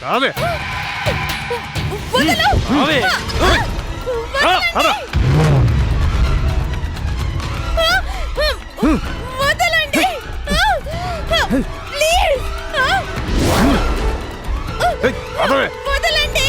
రావే వదలు! రావే వదలండి! ప్లీజ్! రావే వదలండి!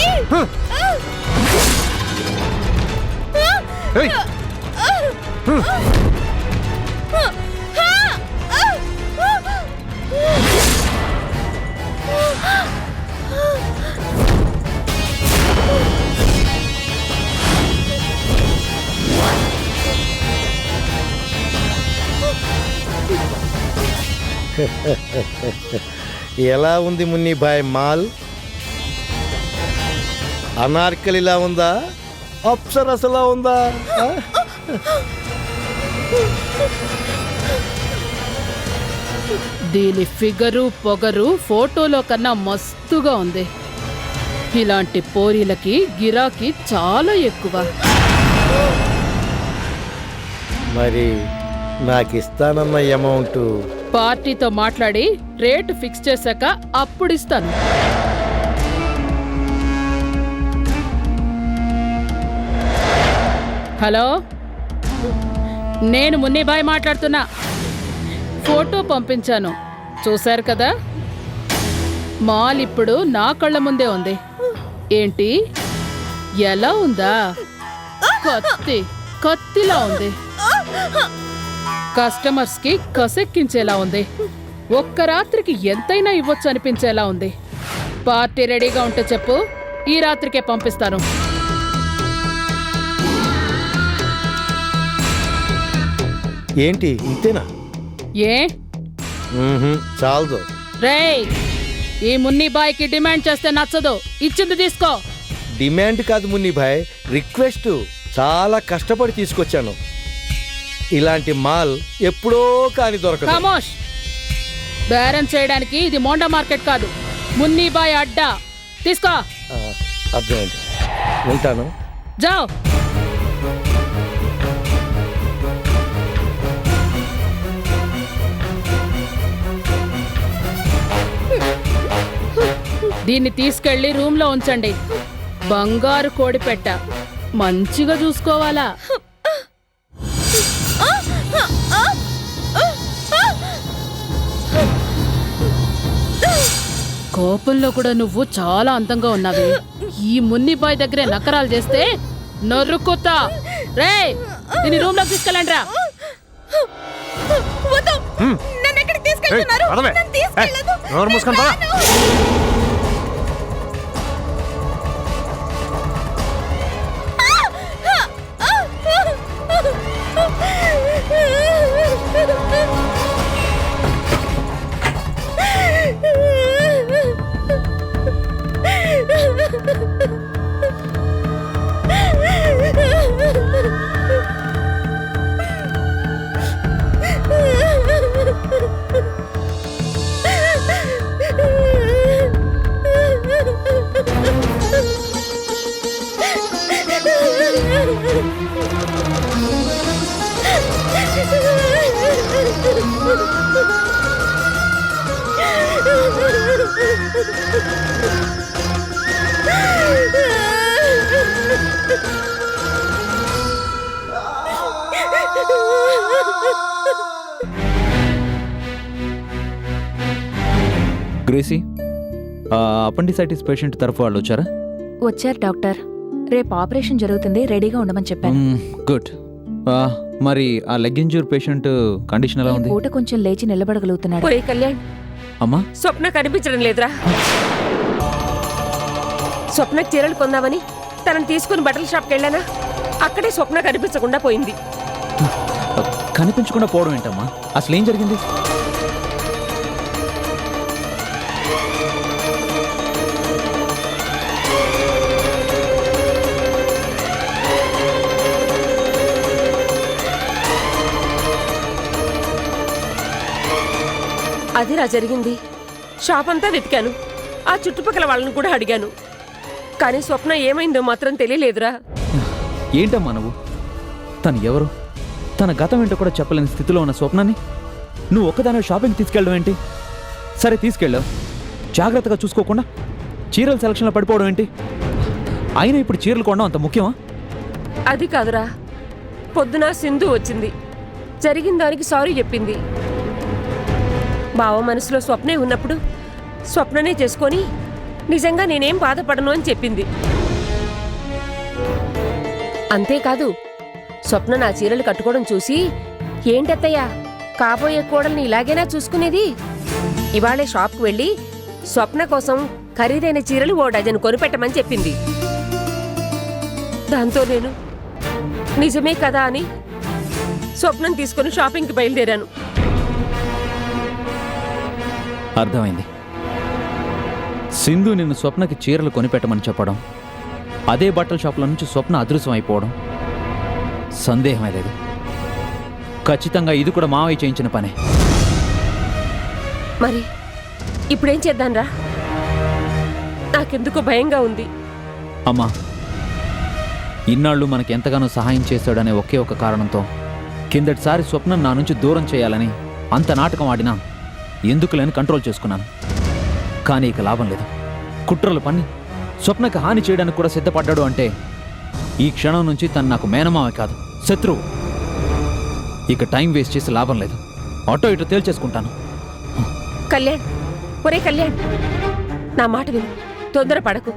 ఎలా ఉంది మున్నిభాయ్ మాల్? అనార్కలిలా ఉందా, అప్సరసలా ఉందా? దీని ఫిగరు పొగరు ఫోటోలో కన్నా మస్తుగా ఉంది. ఇలాంటి పోరీలకి గిరాకీ చాలా ఎక్కువ. మరి నాకిస్తానన్న అమౌంట్ పార్టీతో మాట్లాడి రేటు ఫిక్స్ చేశాక అప్పుడిస్తాను. హలో, నేను మున్నిబాయ్ మాట్లాడుతున్నా. ఫోటో పంపించాను, చూశారు కదా? మాల్ ఇప్పుడు నా కళ్ళ ముందే ఉంది. ఏంటి, ఎలా ఉందా? కత్తిలా ఉంది. కస్టమర్స్ కి కసెక్కించేలా ఉంది. ఒక్క రాత్రికి ఎంతైనా ఇవ్వచ్చు అనిపించేలా ఉంది. పార్టీ రెడీగా ఉంటే చెప్పు, ఈ రాత్రికే పంపిస్తాను. ఏంటి ఇంతేనా? ఏ చాలదు. రేయ్, ఈ మున్నిబాయ్కి డిమాండ్ చేస్తే నచ్చదు. ఇచ్చింది తీసుకో. డిమాండ్ కాదు మున్నిభాయ్, రిక్వెస్ట్. చాలా కష్టపడి తీసుకొచ్చాను. ఇలాంటి మాల్ ఎప్పుడో కాని దొరకదు. ఖమోష్! బేరం చేయడానికి ఇది మోండా మార్కెట్ కాదు, మున్నిబాయ్ అడ్డా. తీసుకో. అర్థమైంది, ఉంటాను. జావ్. దీన్ని తీసుకెళ్లి రూమ్ లో ఉంచండి. బంగారు కోడి పెట్ట, మంచిగా చూసుకోవాలా. కోపంలో కూడా నువ్వు చాలా అందంగా ఉన్నావే. ఈ మున్నిబాయ్ దగ్గరే నకరాలు చేస్తే నరుకుతా. రేయ్, దీన్ని రూమ్ లోకి తీసుకెళ్ళండి రా. నన్ను ఎక్కడికి తీసుకెళ్తున్నారు? నన్ను తీసుకెళ్ళదు. నోరు మూసుకొని పద. గ్రేసీ, అపెండిసైటిస్ పేషెంట్ తరఫు వాళ్ళు వచ్చారా? వచ్చారు డాక్టర్. రేపు ఆపరేషన్ జరుగుతుంది, రెడీగా ఉండమని చెప్పాను. గుడ్. మరి ఆ లెగ్ ఇంజ్యూర్ పేషెంట్ కండిషన్ ఎలా ఉంది? పూట కొంచెం లేచి నిలబడగలుగుతున్నాడు. ఒరే కళ్యాణ్, అమ్మా, స్వప్న కనిపించడం లేదురా. స్వప్నకు చీరలు కొందామని తనని తీసుకుని బట్టల షాప్కి వెళ్ళానా, అక్కడే స్వప్న కనిపించకుండా పోయింది. కనిపించకుండా పోవడం ఏంటమ్మా? అసలు ఏం జరిగింది? అదిరా జరిగింది. షాప్ అంతా వెతికాను, ఆ చుట్టుపక్కల వాళ్ళని కూడా అడిగాను. కానీ స్వప్న ఏమైందో మాత్రం తెలియలేదురా. ఏంటమ్మా నువ్వు? తను ఎవరు, తన గతం ఏంటో కూడా చెప్పలేని స్థితిలో ఉన్న స్వప్నాన్ని నువ్వు ఒక్కదాని షాపింగ్ తీసుకెళ్ళడం ఏంటి? సరే తీసుకెళ్ళావు, జాగ్రత్తగా చూసుకోకుండా చీరల సెలక్షన్లో పడిపోవడం ఏంటి? అయినా ఇప్పుడు చీరలు కొనడం అంత ముఖ్యమా? అది కాదురా, పొద్దున సింధు వచ్చింది, జరిగిన దానికి సారీ చెప్పింది. బావ మనసులో స్వప్నే ఉన్నప్పుడు స్వప్ననే చేసుకొని నిజంగా నేనేం బాధపడను అని చెప్పింది. అంతేకాదు, స్వప్న నా చీరలు కట్టుకోవడం చూసి, ఏంటత్తయ్యా కాబోయే కోడల్ని ఇలాగేనా చూసుకునేది, ఇవాళే షాప్కి వెళ్ళి స్వప్న కోసం ఖరీదైన చీరలు ఓ డజన్ కొనిపెట్టమని చెప్పింది. దాంతో నేను నిజమే కదా అని స్వప్నం తీసుకుని షాపింగ్కి బయలుదేరాను. అర్థమైంది. సింధు నిన్ను స్వప్నకి చీరలు కొనిపెట్టమని చెప్పడం, అదే బట్టల షాపుల నుంచి స్వప్న అదృశ్యం అయిపోవడం సందేహమే లేదు. ఖచ్చితంగా ఇది కూడా మావయ్య చేయించిన పనే. మరి ఇప్పుడేం చేద్దాంరా? నాకెందుకో భయంగా ఉంది. అమ్మా, ఇన్నాళ్ళు మనకి ఎంతగానో సహాయం చేశాడనే ఒకే ఒక కారణంతో కిందటిసారి స్వప్నం నా నుంచి దూరం చేయాలని అంత నాటకం ఆడినా ఎందుకులేని కంట్రోల్ చేసుకున్నాను. కానీ ఇక లాభం లేదు. కుట్రలు పన్ని స్వప్నకి హాని చేయడానికి కూడా సిద్ధపడ్డాడు అంటే ఈ క్షణం నుంచి తను నాకు మేనమావే కాదు, శత్రువు. ఇక టైం వేస్ట్ చేసి లాభం లేదు. ఆటో ఇటో తేల్చేసుకుంటాను. కళ్యాణ్, ఒరే కళ్యాణ్, నా మాట విను, తొందరపడకు.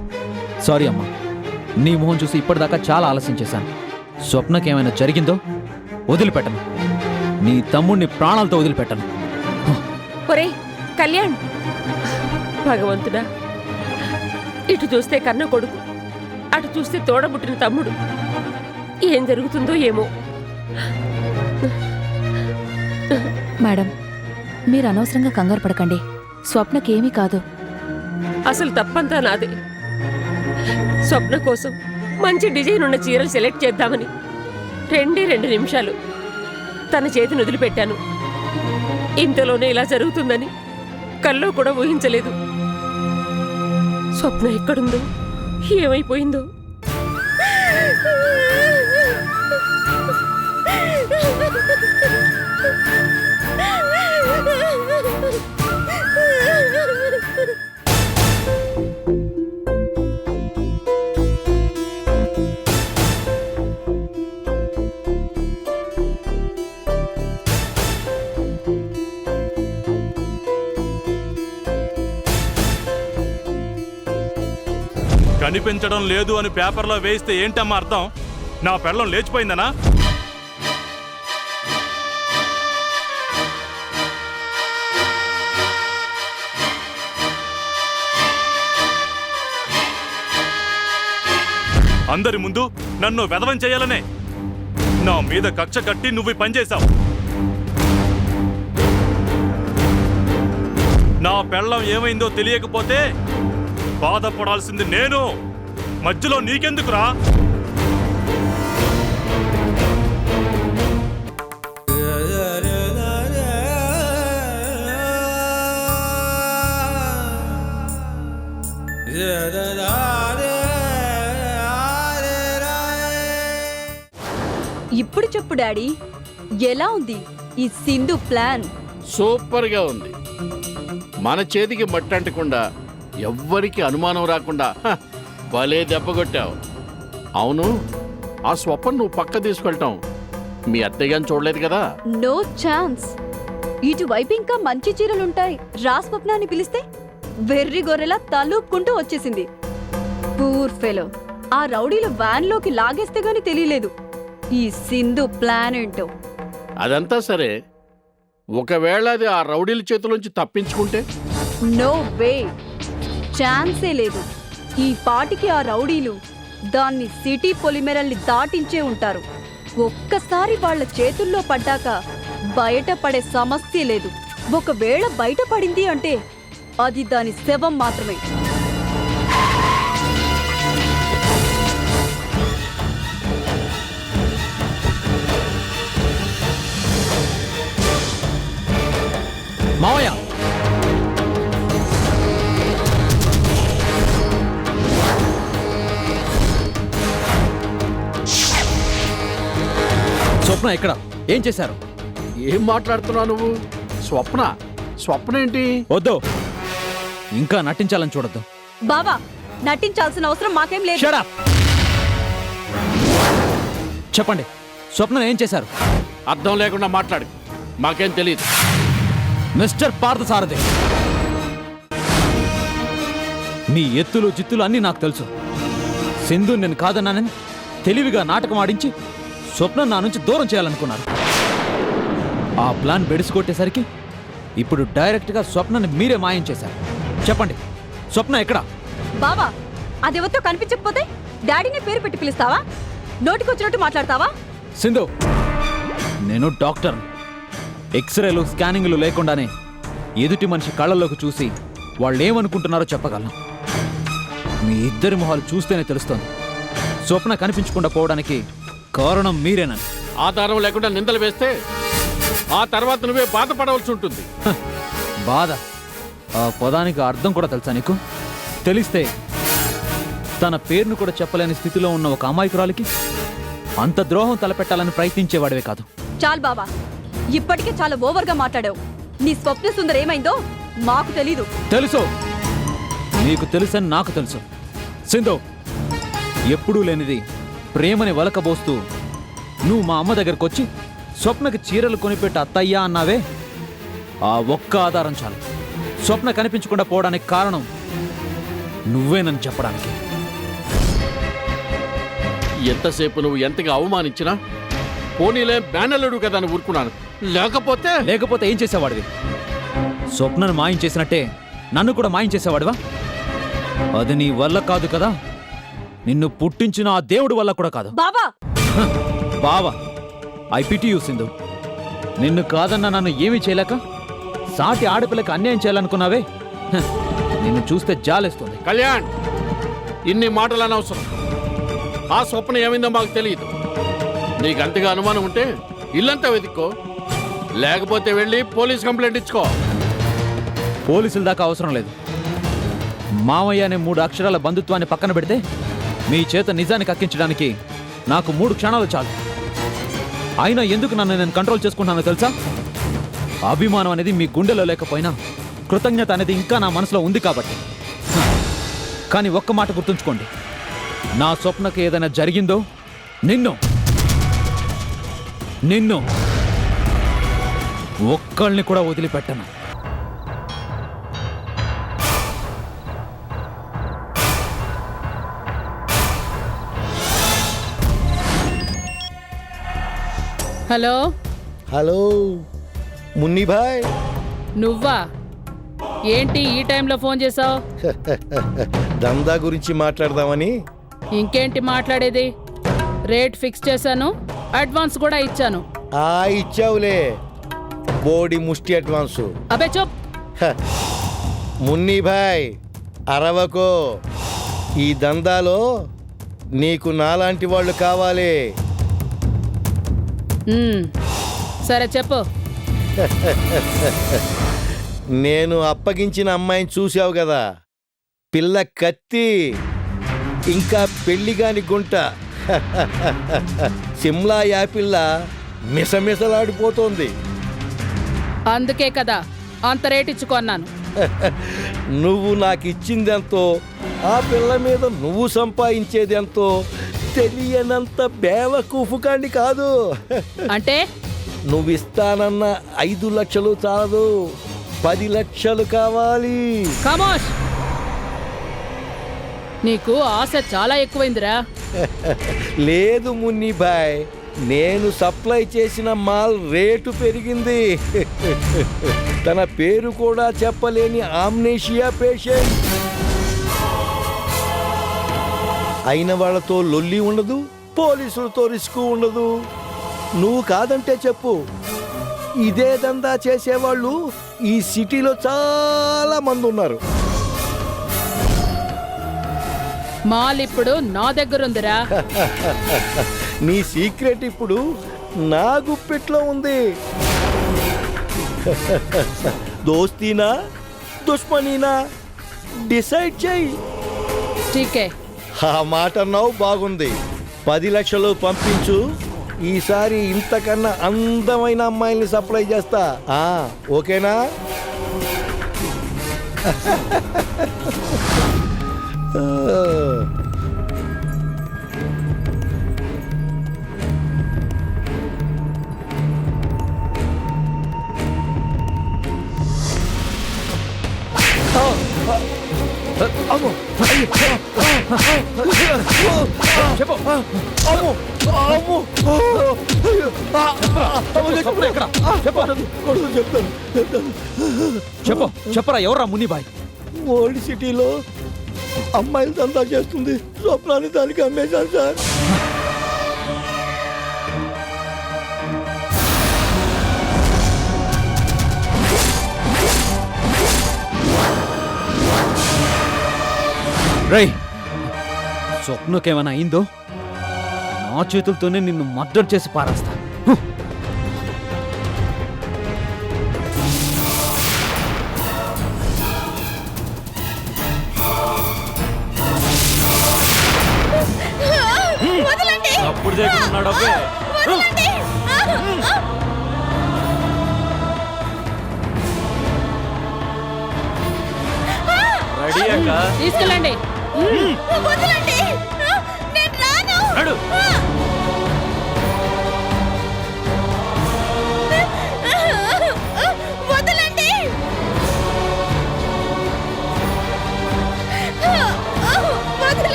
సారీ అమ్మా, నీ మొహం చూసి ఇప్పటిదాకా చాలా ఆలస్యం చేశాను. స్వప్నకేమైనా జరిగిందో వదిలిపెట్టను. నీ తమ్ముడిని ప్రాణాలతో వదిలిపెట్టను. ఒరే కళ్యాణ్, భగవంతుడా, ఇటు చూస్తే కన్న కొడుకు, అటు చూస్తే తోడబుట్టిన తమ్ముడు. ఏం జరుగుతుందో ఏమో. మేడం, మీరు అనవసరంగా కంగారు పడకండి. స్వప్నకేమీ కాదు. అసలు తప్పంతా నాదే. స్వప్న కోసం మంచి డిజైన్ ఉన్న చీరలు సెలెక్ట్ చేద్దామని 2 నిమిషాలు తన చేతిని వదిలిపెట్టాను. ఇంతలోనే ఇలా జరుగుతుందని కల్లో కూడా ఊహించలేదు. స్వప్న ఎక్కడుందో, ఏమైపోయిందో. కనిపించడం లేదు అని పేపర్లో వేస్తే ఏంటమ్మా అర్థం? నా పెళ్ళం లేచిపోయిందనా? అందరి ముందు నన్ను వెధవం చేయాలనే నా మీద కక్ష కట్టి నువ్వు పనిచేశావు. నా పెళ్ళం ఏమైందో తెలియకపోతే బాధపడాల్సింది నేను. మధ్యలో నీకెందుకురా? ఇప్పుడు చెప్పు డాడీ, ఎలా ఉంది ఈ సింధు ప్లాన్? సూపర్గా ఉంది. మన చేతికి మట్టంటకుండా ఎవ్వరికి అనుమానం రాకుండా భలే దెబ్బగొట్టావు. అవును, ఆ స్వప్న నువ్వు పక్క తీసుకెళ్ళటం మీ అత్తయ్యని చూడలేదు కదా? No chance. ఇటువైపు ఇంకా మంచి చీరలుంటాయి రా స్వప్న అని పిలిస్తే వెర్రి గొర్రెలా తలూపుకుంటూ వచ్చేసింది. Poor fellow. ఆ రౌడీలు వ్యాన్లోకి లాగేస్తే గాని తెలియలేదు ఈ సింధు ప్లాన్ ఏంటో. అదంతా సరే, ఒకవేళ అది ఆ రౌడీల చేతిలోంచి తప్పించుకుంటే? నో వే, ఛాన్సే లేదు. ఈ పాటికి ఆ రౌడీలు దాన్ని సిటీ పొలిమేరల్ని దాటించే ఉంటారు. ఒక్కసారి వాళ్ళ చేతుల్లో పడ్డాక బయటపడే సమస్య లేదు. ఒకవేళ బయటపడింది అంటే అది దాని శవం మాత్రమే. మావయ్య, స్వప్న ఎక్కడ? ఏం చేశారు? ఏం మాట్లాడుతున్నావు నువ్వు? స్వప్న? స్వప్న ఏంటి? వద్దు, ఇంకా నటించాలని చూడొద్దు. బావా నటించాల్సిన అవసరం మాకేం లేదు. Shut up! చెప్పండి, స్వప్న ఏం చేశారు? అర్థం లేకుండా మాట్లాడు, మాకేం తెలియదు. మిస్టర్ పార్థసారథి, మీ ఎత్తులు జిత్తులు అన్నీ నాకు తెలుసు. సింధు నేను కాదన్నానని తెలివిగా నాటకం ఆడించి స్వప్న నా నుంచి దూరం చేయాలనుకున్నారు. ఆ ప్లాన్ బెడిసికొట్టేసరికి ఇప్పుడు డైరెక్ట్గా స్వప్నని మీరే మాయం చేశారు. చెప్పండి, స్వప్న ఎక్కడా? బావా అదెవరితో కనిపించకపోతే డాడీని పేరు పెట్టి పిలుస్తావా? నోటికొచ్చినట్టు మాట్లాడతావా? సింధు, నేను డాక్టర్. ఎక్స్రేలు స్కానింగ్లు లేకుండానే ఎదుటి మనిషి కళ్ళల్లోకి చూసి వాళ్ళు ఏమనుకుంటున్నారో చెప్పగలను. మీ ఇద్దరి మొహాలు చూస్తేనే తెలుస్తోంది స్వప్న కనిపించకుండా పోవడానికి కారణం మీరేనని. ఆధారం లేకుండా నిందలు వేస్తే ఆ తర్వాత నువ్వే బాధపడవలసి ఉంటుంది. బాధ, ఆ పదానికి అర్థం కూడా తెలుసా నీకు? తెలిస్తే తన పేరును కూడా చెప్పలేని స్థితిలో ఉన్న ఒక అమాయకురాలికి అంత ద్రోహం తలపెట్టాలని ప్రయత్నించేవాడివే కాదు. చాలు బావా, ఇప్పటికే చాలా ఓవర్గా మాట్లాడావు. నీ స్వప్న సుందర్ ఏమైందో మాకు తెలీదు. తెలుసు, నీకు తెలుసని నాకు తెలుసు. సింధు, ఎప్పుడూ లేనిది ప్రేమని వలకబోస్తూ నువ్వు మా అమ్మ దగ్గరకు వచ్చి స్వప్నకి చీరలు కొనిపెట్టి అత్తయ్యా అన్నావే, ఆ ఒక్క ఆధారం చాలు స్వప్న కనిపించకుండా పోవడానికి కారణం నువ్వేనని చెప్పడానికి. ఎంతసేపు నువ్వు ఎంతగా అవమానించినా పోనీలే బ్యానర్లుడు కదా అని ఊరుకున్నాను. లేకపోతే ఏం చేసేవాడివి? స్వప్నను మాయం చేసినట్టే నన్ను కూడా మాయం చేసేవాడివా? అది నీ వల్ల కాదు కదా, నిన్ను పుట్టించిన ఆ దేవుడి వల్ల కూడా కాదు. బావా బావా, ఐ పిటి యూ సింధు. నిన్ను కాదన్నా నన్ను ఏమీ చేయలేక సాటి ఆడపిల్లకి అన్యాయం చేయాలనుకున్నావే, నిన్ను చూస్తే జాలేస్తుంది. కళ్యాణ్, ఇన్ని మాటలు అనవసరం. ఆ స్వప్న ఏమైందో మాకు తెలియదు. నీకు అంతగా అనుమానం ఉంటే ఇల్లంతా వెతుక్కో, లేకపోతే వెళ్ళి పోలీస్ కంప్లైంట్ ఇచ్చుకో. పోలీసుల దాకా అవసరం లేదు. మామయ్య అనే 3 అక్షరాల బంధుత్వాన్ని పక్కన పెడితే మీ చేత నిజానికి అక్కించడానికి నాకు 3 క్షణాలు చాలు. అయినా ఎందుకు నన్ను నేను కంట్రోల్ చేసుకుంటానో తెలుసా? అభిమానం అనేది మీ గుండెలో లేకపోయినా కృతజ్ఞత అనేది ఇంకా నా మనసులో ఉంది కాబట్టి. కానీ ఒక్క మాట గుర్తుంచుకోండి, నా స్వప్నకి ఏదైనా జరిగిందో నిన్ను ఒక్కళ్ళని కూడా వదిలిపెట్టను. హలో హలో మున్ని భాయ్. నువ్వా? ఏంటి ఈ టైంలో ఫోన్ చేసావు? దందా గురించి మాట్లాడదామని. ఇంకేంటి మాట్లాడేది? రేట్ ఫిక్స్ చేశాను, అడ్వాన్స్ కూడా ఇచ్చాను. ఇచ్చావులే బోడి ముష్టి అడ్వాన్సు. అబే చూప్. మున్ని భాయ్ అరవకో. ఈ దందాలో నీకు నాలాంటి వాళ్ళు కావాలి. సరే చెప్పు. నేను అప్పగించిన అమ్మాయిని చూసావు కదా, పిల్ల కత్తి, ఇంకా పెళ్లిగాని గుంట. సిమ్లా యాపిల్ల మిసమిసలాడిపోతోంది. అందుకే కదా అంత రేట్ ఇచ్చుకున్నాను. నువ్వు నాకు ఇచ్చిందెంతో, ఆ పిల్ల మీద నువ్వు సంపాదించేది ఎంతో తెలియనంత బేవకూఫుకాండి కాదు. అంటే నువ్వు ఇస్తానన్న 5 లక్షలు చాలదు, 10 లక్షలు కావాలి. కమోష్, నీకు ఆశ చాలా ఎక్కువైందిరా. లేదు మున్ని భాయ్, నేను సప్లై చేసిన మాల్ రేటు పెరిగింది. తన పేరు కూడా చెప్పలేని ఆమ్నేషియా పేషెంట్. అయిన వాళ్ళతో లొల్లి ఉండదు, పోలీసులతో రిస్క్ ఉండదు. నువ్వు కాదంటే చెప్పు, ఇదే దందా చేసేవాళ్ళు ఈ సిటీలో చాలా మంది ఉన్నారు. మాల్ ఇప్పుడు నా దగ్గరుందిరా. నీ సీక్రెట్ ఇప్పుడు నా గుప్పెట్లో ఉంది. దోస్తీనా దుష్మనీనా డిసైడ్ చేయి. ఠీకే. ఆ మాట అన్నావు, బాగుంది. 10 లక్షలు పంపించు. ఈసారి ఇంతకన్నా అందమైన అమ్మాయిల్ని సప్లై చేస్తా. ఓకేనా? చెప్పు చెప్పరా ఎవరా మునిబాయ్? ఓల్డ్ సిటీలో అమ్మాయిలు దందా చేస్తుంది. స్వప్నాన్ని దానికి అమ్మేశాను సార్. రై స్వప్నకేమైనా అయిందో నా చేతులతోనే నిన్ను మర్డర్ చేసి పారేస్తా. అప్పుడు చేయకున్నాడు అబ్బే. రెడీ అక్క. తీసుకెళ్ళండి. నడు.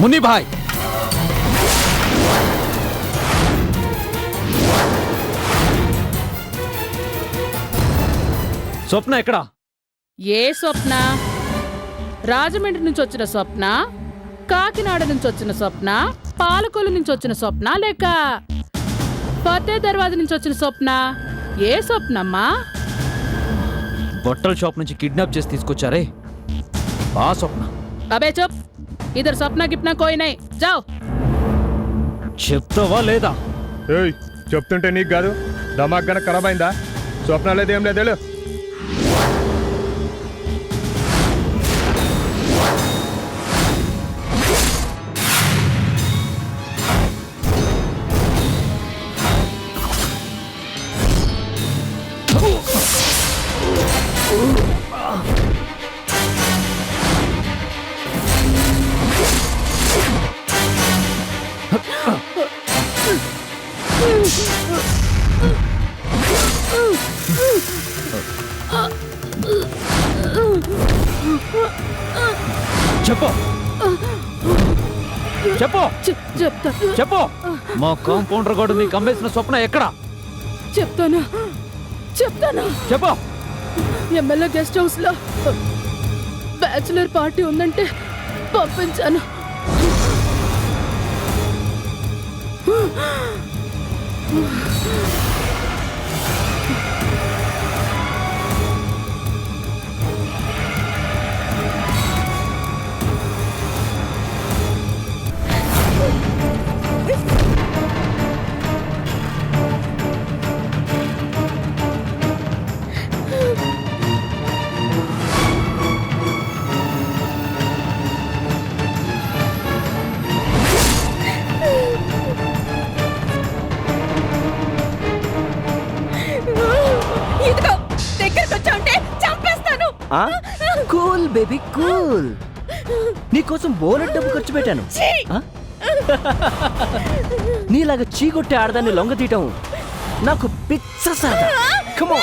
మునిబాయ్ స్వప్న ఎక్కడా? ఏ స్వప్న? రాజమండ్రి నుంచి వచ్చిన స్వప్న, కాకినాడ నుంచి వచ్చిన స్వప్న, పాలకొల్లు నుంచి వచ్చిన స్వప్న, లేక ఫతే దర్వాజా నుంచి వచ్చిన స్వప్న? ఏ స్వప్నమ్మా? బట్టల షాప్ నుంచి కిడ్నాప్ చేసి తీసుకొచ్చారే ఆ స్వప్న. అబే చప్, ఇద్దరు స్వప్న గిప్న కోయి నై, జావ్. చెప్తావా లేదా? ఏయ్ చెప్తుంటే నీకు కాదు దమాక్ గన ఖరాబ్ అయిందా? స్వప్న లేదేం లేదు. చెప్పు చెప్పు చెప్తా చెప్పు. మా కాంపౌండర్ గారు నీకు అమ్మేసిన స్వప్న ఎక్కడా? చెప్తానా చెప్తానా చెప్పు. ఎమ్మెల్యే గెస్ట్ హౌస్ లో బ్యాచులర్ పార్టీ ఉందంటే పంపించాను. Cool baby cool. నీకోసం బోలెట్ డబ్బు ఖర్చు పెట్టాను. నీలాగా చీకొట్టే ఆడదాన్ని లొంగ తీయటం నాకు పిచ్చ సాదా. Come on.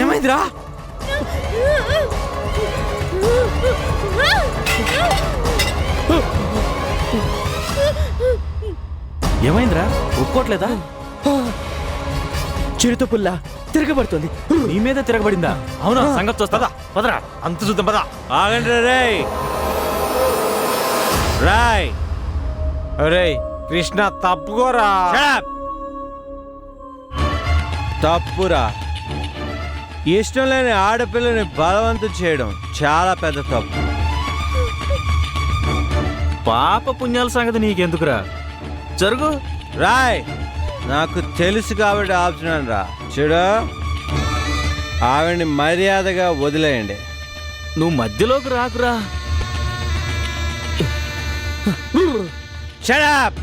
ఏమైందిరా? ఏమైందిరా? ఒప్పుకోట్లేదా? చిరుత పుల్ల తిరగబడుతుంది. నీ మీద తిరగబడిందా? అవునా? సంగతి చూస్తా. పదరా, అంత చూద్దాం పదా. ఆగండి రేయ్ రాయ్. రేయ్ కృష్ణ తప్పుకోరా. తప్పురా. ఇష్టం లేని ఆడపిల్లని బలవంతం చేయడం చాలా పెద్ద తప్పు. పాప పుణ్యాల సంగతి నీకెందుకురా? జరుగు. రాయ్ నాకు తెలుసు కాబట్టి ఆపుతున్నాను రా. చూడు, ఆవిడ్ని మర్యాదగా వదిలేయండి. నువ్వు మధ్యలోకి రాకురా. Shut up!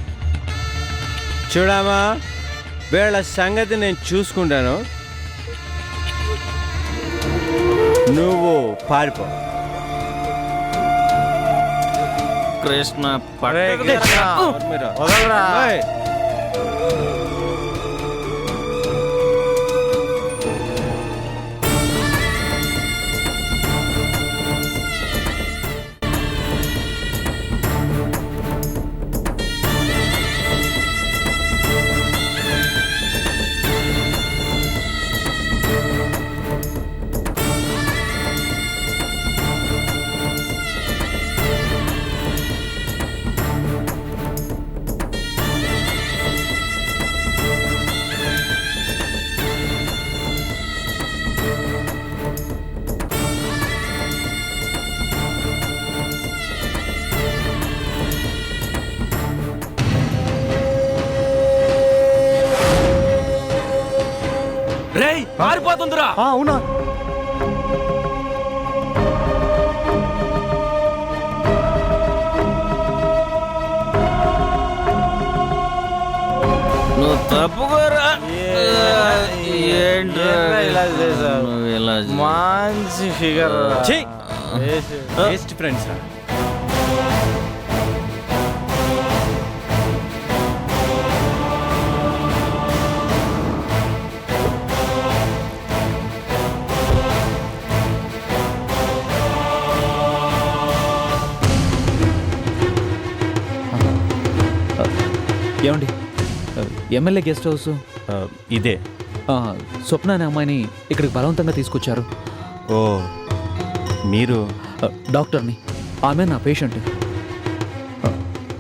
చూడమ్మా, వీళ్ళ సంగతి నేను చూసుకుంటాను. నువ్వు పారిపో. కృష్ణ వదలరా. ఏయ్. రేయ్, పారిపోతుందిరా. అవునా? నువ్వు తప్పుకోరా. ఏంట్రా ఇలా చేసావు? ఇలా మంచి ఫిగర్. బెస్ట్ ఫ్రెండ్స్ రా. ఏమండి, ఎమ్మెల్యే గెస్ట్ హౌస్ ఇదే. స్వప్న అనే అమ్మాయిని ఇక్కడికి బలవంతంగా తీసుకొచ్చారు. ఓ, మీరు డాక్టర్ని, ఆమె నా పేషెంట్.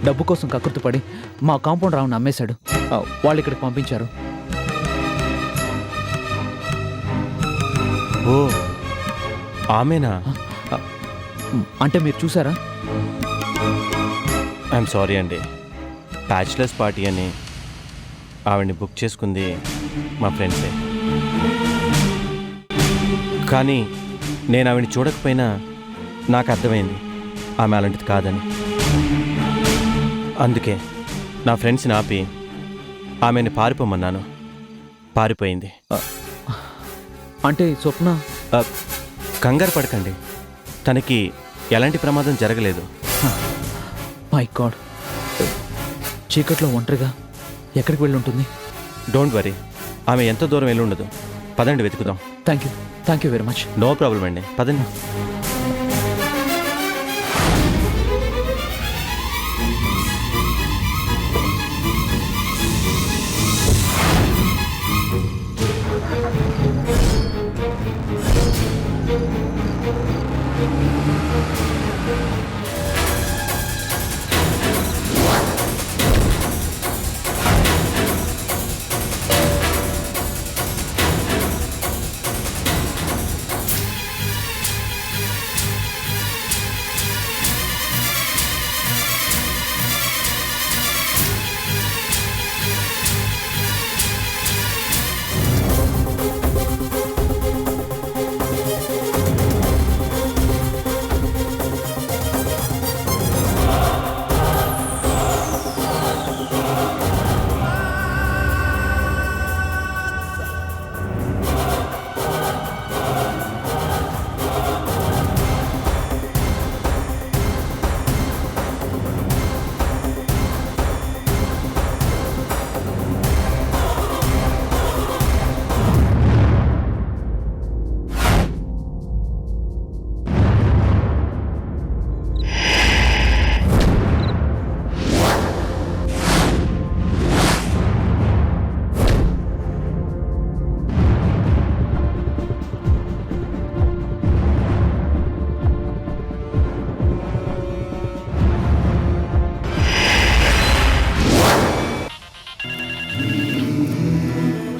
డబ్బు కోసం కకృతిపడి మా కాంపౌండ్ రావుని అమ్మేశాడు. వాళ్ళు ఇక్కడికి పంపించారు. ఓ, ఆమెనా? అంటే మీరు చూసారా? ఐఎమ్ సారీ అండి. బ్యాచిలర్స్ పార్టీ అని ఆవిడ్ని బుక్ చేసుకుంది మా ఫ్రెండ్సే. కానీ నేను ఆవిడ్ని చూడకపోయినా నాకు అర్థమైంది ఆమె అలాంటిది కాదని. అందుకే నా ఫ్రెండ్స్ని ఆపి ఆమెని పారిపోమన్నాను. పారిపోయింది. అంటే స్వప్న కంగారు పడకండి, తనకి ఎలాంటి ప్రమాదం జరగలేదు. మై గాడ్, చీకట్లో ఒంటరిగా ఎక్కడికి వెళ్ళి ఉంటుంది? డోంట్ వరీ, ఆమె ఎంత దూరం వెళ్ళి ఉండదు. పదండి, వెతుకుదాం. Thank you very much. No problem అండి, పదండి.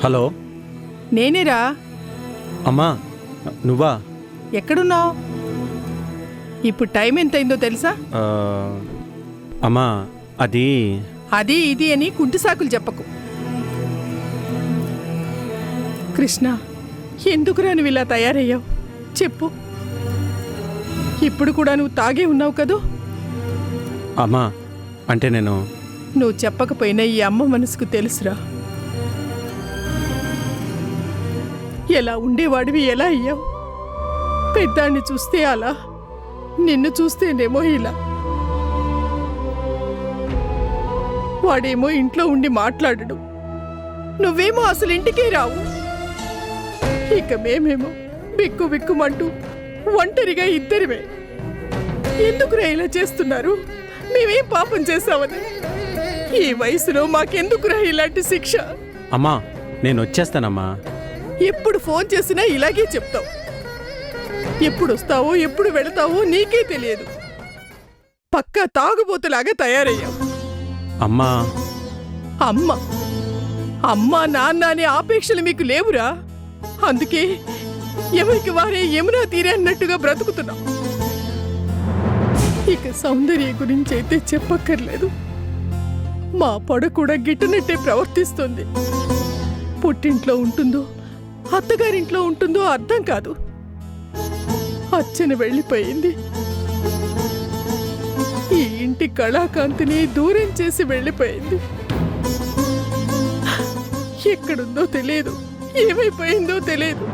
హలో, నేనేరా. అమ్మా నువ్వా? ఎక్కడున్నావు? ఇప్పుడు టైం ఎంతైందో తెలుసా? అమ్మా అది అది ఇది అని కుంటి సాకులు చెప్పకు. కృష్ణ, ఎందుకురా నువ్వు ఇలా తయారయ్యావు చెప్పు. ఇప్పుడు కూడా నువ్వు తాగే ఉన్నావు కదూ. అమ్మా అంటే నేను నువ్వు చెప్పకపోయినా ఈ అమ్మ మనసుకు తెలుసురా. ఎలా ఉండేవాడివి ఎలా అయ్యావు. పెద్దాన్ని చూస్తే అలా, నిన్ను చూస్తేనేమో ఇలా. వాడేమో ఇంట్లో ఉండి మాట్లాడడు, నువ్వేమో అసలు ఇంటికే రావు. ఇక మేమేమో బిక్కు బిక్కుమంటూ ఒంటరిగా ఇద్దరిమే. ఎందుకురా ఇలా చేస్తున్నారు? మేమేం పాపం చేశామని? ఈ వయసులో మాకెందుకురా ఇలాంటి శిక్ష? అమ్మా నేను వచ్చేస్తానమ్మా. ఎప్పుడు ఫోన్ చేసినా ఇలాగే చెప్తావు. ఎప్పుడు వస్తావో ఎప్పుడు వెళతావో నీకే తెలియదు. పక్కా తాగుబోతులాగా తయారయ్యావు. అమ్మా అమ్మ అమ్మ నాన్న అనే ఆపేక్షలు మీకు లేవురా. అందుకే ఎవరికి వారే యమునా తీరే అన్నట్టుగా బ్రతుకుతున్నాం. ఇక సౌందర్య గురించి అయితే చెప్పక్కర్లేదు. మా పొడ కూడా గిట్టనట్టే ప్రవర్తిస్తుంది. పుట్టింట్లో ఉంటుందో అత్తగారింట్లో ఉంటుందో అర్థం కాదు. అచ్చని వెళ్ళిపోయింది. ఈ ఇంటి కళాకాంతిని దూరం చేసి వెళ్ళిపోయింది. ఎక్కడుందో తెలియదు, ఏమైపోయిందో తెలియదు.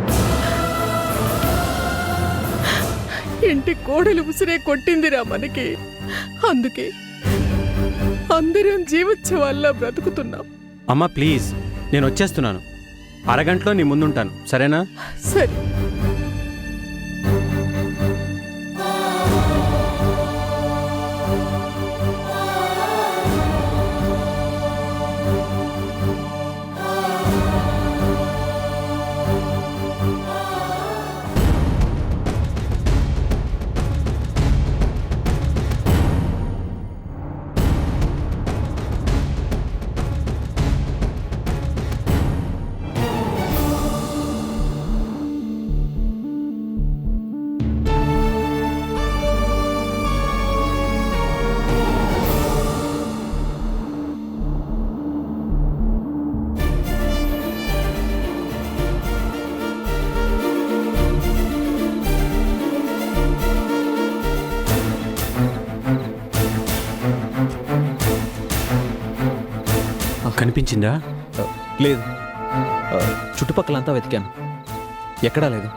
ఇంటి కోడలు ఉసిరే కొట్టిందిరా మనకి. అందుకే అందరం జీవోత్సవాల్లో బ్రతుకుతున్నాం. అమ్మా ప్లీజ్, నేను వచ్చేస్తున్నాను. అరగంటలో నీ ముందుంటాను, సరేనా? సరే. కనిపించిందా? లేదు, చుట్టుపక్కలంతా వెతికాను, ఎక్కడా లేదు.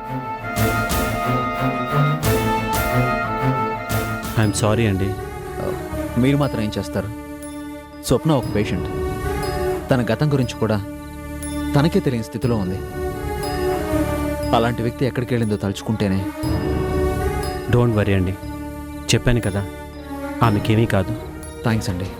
ఐఎమ్ సారీ అండి. మీరు మాత్రం ఏం చేస్తారు? స్వప్న ఒక పేషెంట్. తన గతం గురించి కూడా తనకే తెలియని స్థితిలో ఉంది. అలాంటి వ్యక్తి ఎక్కడికి వెళ్ళిందో తలుచుకుంటేనే. డోంట్ వరీ అండి, చెప్పాను కదా ఆమెకేమీ కాదు. థ్యాంక్స్ అండి.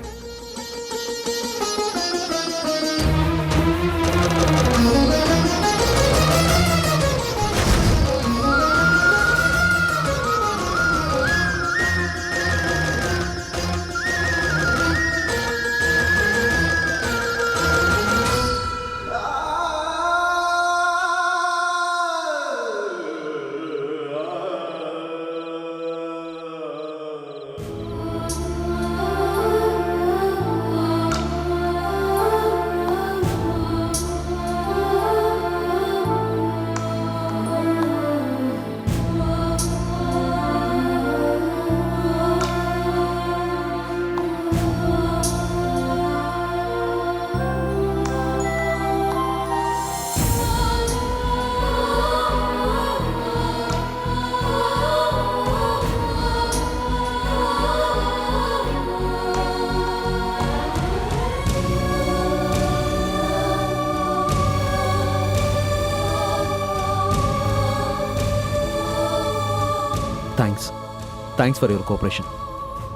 Thanks for your cooperation.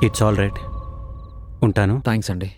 It's all right. ఉంటాను. థ్యాంక్స్ అండి.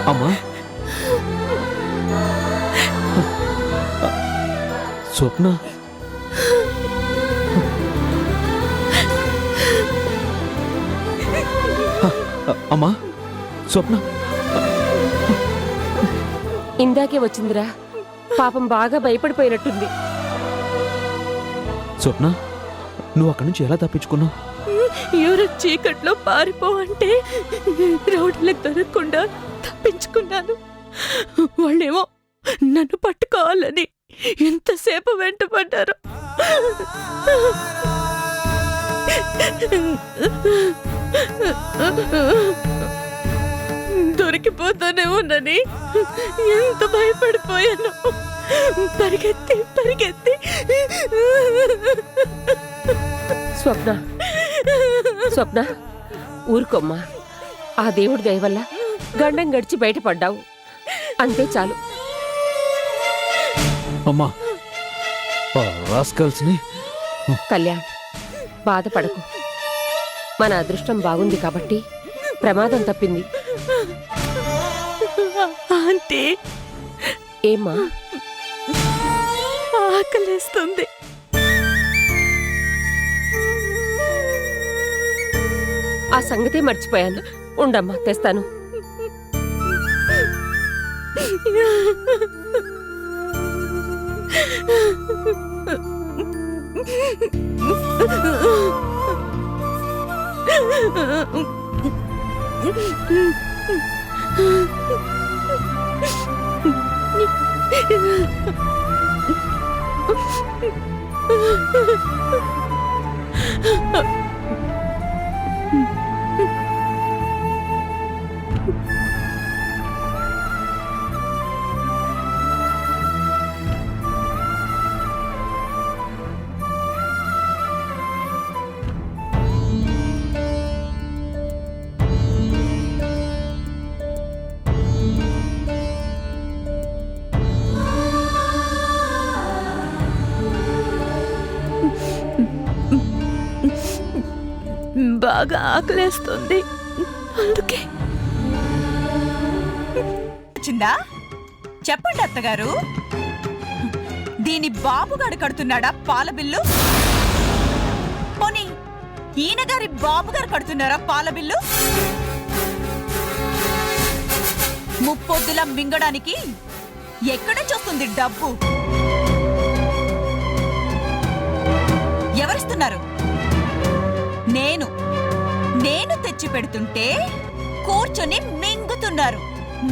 అమ్మా స్వప్న అమ్మా స్వప్న ఇందాకే వచ్చిందిరా, పాపం బాగా భయపడిపోయినట్టుంది. స్వప్న నువ్వు అక్కడి నుంచి ఎలా తప్పించుకున్నావు? ఎవరో చీకట్లో పారిపో అంటే రోడ్లకు దొరకకుండా తప్పించుకున్నాను. వాళ్ళేమో నన్ను పట్టుకోవాలని ఎంతసేపు వెంటపడ్డారు. దొరికిపోతానేమోనని ఎంత భయపడిపోయాను. పరిగెత్తి పరిగెత్తి. స్వప్న స్వప్న ఊరుకోమ్మా, ఆ దేవుడి దయ వల్ల గండం గడిచి బయటపడ్డావు, అంతే చాలు. అమ్మా రాస్కల్స్ని కళ్యాణ్, బాధపడకు. మన అదృష్టం బాగుంది కాబట్టి ప్రమాదం తప్పింది. ఆంటీ, ఏమ్మా? ఆకలేస్తుంది. ఆ సంగతే మర్చిపోయాను. ఉండమ్మా, తెస్తాను. బాగా ఆకలేస్తుంది, అందుకే. వచ్చిందా? చెప్పండి అత్తగారు. దీని బాబుగాడు కడుతున్నాడా పాల బిల్లు? పోనీ ఈయన గారి బాబుగారు కడుతున్నారా పాల బిల్లు? ముప్పొద్దుల మింగడానికి ఎక్కడ చూస్తుంది డబ్బు? ఎవరిస్తున్నారు? నేను తెచ్చి పెడుతుంటే కూర్చొని మింగుతున్నారు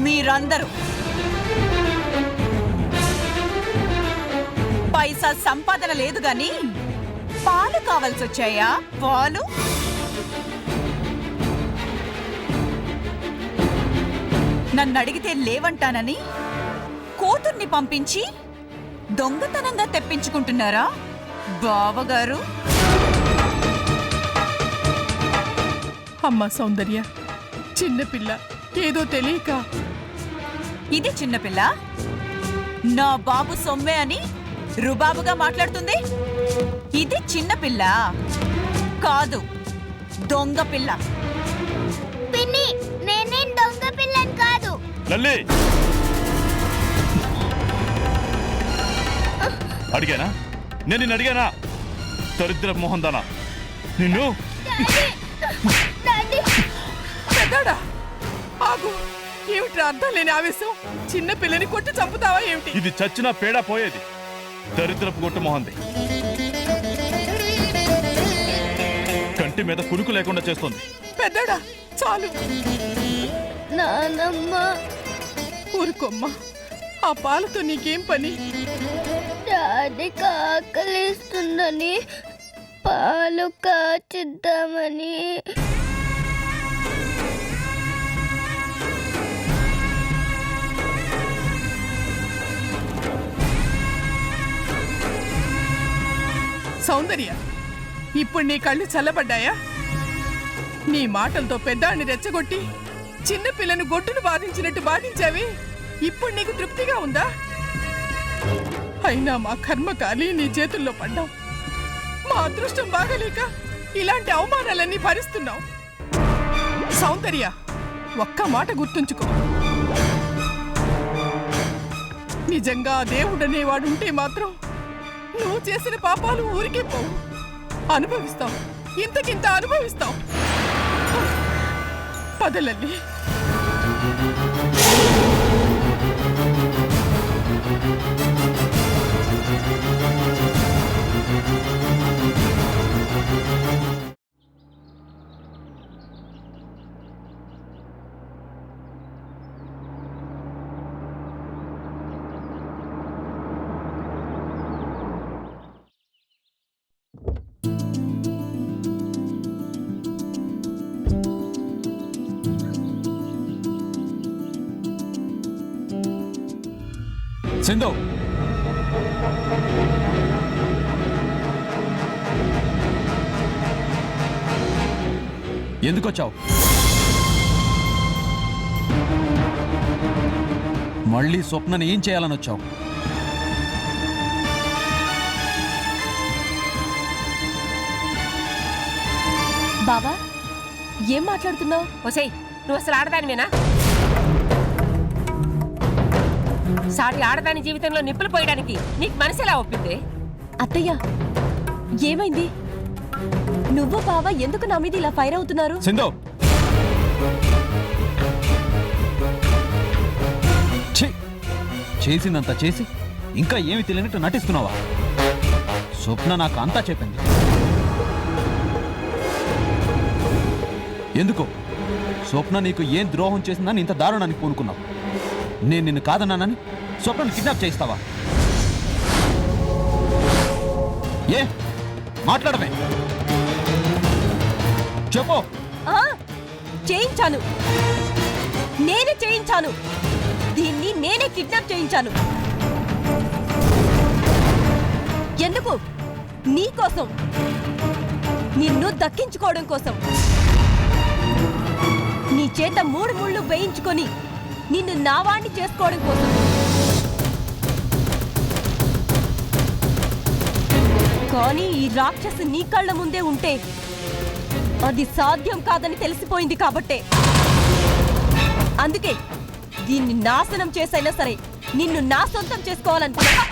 మీరందరూ. పైసా సంపాదన లేదు గాని పాలు కావాల్సి వచ్చాయా? పాలు నన్ను అడిగితే లేవంటానని కూతుర్ని పంపించి దొంగతనంగా తెప్పించుకుంటున్నారా బావగారు? అమ్మా సౌందర్య, చిన్నపిల్ల, ఏదో తెలియక. ఇది చిన్నపిల్ల? నా బాబు సొమ్మే అని రుబాబుగా మాట్లాడుతుంది. ఇది చిన్నపిల్ల కాదు, దొంగ పిల్ల. పిన్ని, నేనేం దొంగ పిల్లని కాదు. లల్లి, అడిగానా? నేను నిన్ను అడిగానా? దరిద్ర మోహన్ దానా నిన్ను. పెద్దాడా, ఆగు. ఏమిట్రా అర్థం లేని ఆవేశం? చిన్న పిల్లని కొట్టి చంపుతావా ఏమిటి? ఇది చచ్చినా పేడా పోయేది. దరిద్రపు గొట్టు మోహంది. కంటి మీద కురుకు లేకుండా చేస్తుంది. పెద్దాడా, చాలు. నానమ్మ, ఊరుకోమ్మా. ఆ పాలతో నీకేం పని? డాడీకి ఆకలిస్తుందని పాలు కాచిద్దామని. సౌందర్య, ఇప్పుడు నీ కళ్ళు చల్లబడ్డాయా? నీ మాటలతో పెద్దాన్ని రెచ్చగొట్టి చిన్న పిల్లను గొడ్డును బాధించినట్టు బాధించావి. ఇప్పుడు నీకు తృప్తిగా ఉందా? అయినా మా కర్మకాలి నీ చేతుల్లో పడ్డాం. మా అదృష్టం బాగలేక ఇలాంటి అవమానాలన్నీ భరిస్తున్నావు. సౌందర్య, ఒక్క మాట గుర్తుంచుకో. నిజంగా దేవుడనేవాడుంటే మాత్రం నువ్వు చేసిన పాపాలు ఊరికే పోవు. అనుభవిస్తావు, ఇంతకింత అనుభవిస్తావు. పదలల్లి. సింధు, ఎందుకు వచ్చావు? మళ్ళీ స్వప్నని ఏం చేయాలని వచ్చావు? బాబా, ఏం మాట్లాడుతున్నావు? ఒసేయ్, నువ్వు అసలు ఆడదానివేనా? సాటి ఆడదాని జీవితంలో నిప్పులు పోయడానికి నీకు మనసు ఎలా ఒప్పింది? అత్తయ్య, ఏమైంది? నువ్వు బావా ఎందుకు నా మీద ఇలా ఫైర్ అవుతున్నారు? సింధు, చేసిందంతా చేసి ఇంకా ఏమి తెలియనట్టు నటిస్తున్నావా? స్వప్న నాకు అంతా చెప్పింది. ఎందుకు స్వప్న నీకు ఏం ద్రోహం చేసిందని ఇంత దారుణానికి పూనుకున్నావు? నేను నిన్ను కాదన్నానని స్వప్నని కిడ్నాప్ చేయిస్తావా? ఏ మాట్లాడమే, చెప్పు. చేయించాను, నేనే చేయించాను. దీన్ని నేనే కిడ్నాప్ చేయించాను. ఎందుకు? నీ కోసం, నిన్ను దక్కించుకోవడం కోసం. నీ చేత 3 ముళ్ళు వేయించుకొని నిన్ను నావాణ్ణి చేసుకోవడం కోసం. కానీ ఈ రాక్షసు నీ కళ్ళ ముందే ఉంటే అది సాధ్యం కాదని తెలిసిపోయింది కాబట్టే. అందుకే దీన్ని నాశనం చేసైనా సరే నిన్ను నా సొంతం చేసుకోవాలనుకున్నా.